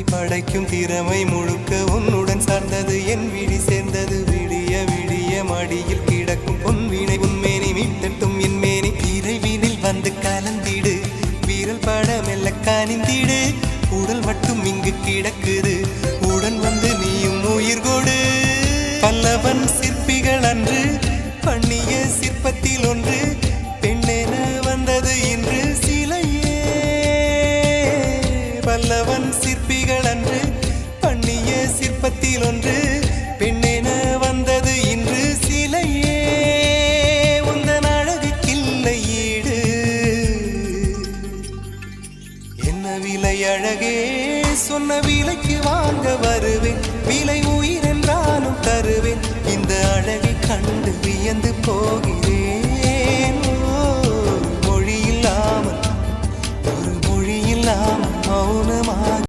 படைக்கும் திறமை முழுக்க உன்னுடன் சார்ந்தது என் விழி சேர்ந்தது விடிய விடிய மடியில் கிடக்கும் பொன்வீணை உன்மேனி மீட்டட்டும் என் மேனி இறைவினில் வந்து கலந்திடு வீரல் பட மெல்ல காணிந்திடு உடல் மட்டும் இங்கு கிடக்குது உடன் வந்து நீயும் உயிர் கொடு பல்லவன் சிற்பிகள் அன்று பண்ணிய சிற்பத்தில் ஒன்று பெண்ணென வந்தது இன்று சிலையே பல்லவன் சிற்பிகள் அன்று பண்ணிய சிற்பத்தில் ஒன்று பெண்ணென வந்தது இன்று சிலையே உந்தன் அழகுக்கில்லை ஈடு என்ன விலை அழகே சொன்ன விலைக்கு வாங்க வருவேன் விலை உயிர் என்றாலும் தருவேன் இந்த அழகை கண்டு வியந்து போகிறேன் மொழி இல்லாமல் ஒரு மொழி இல்லாமல் மௌனமாக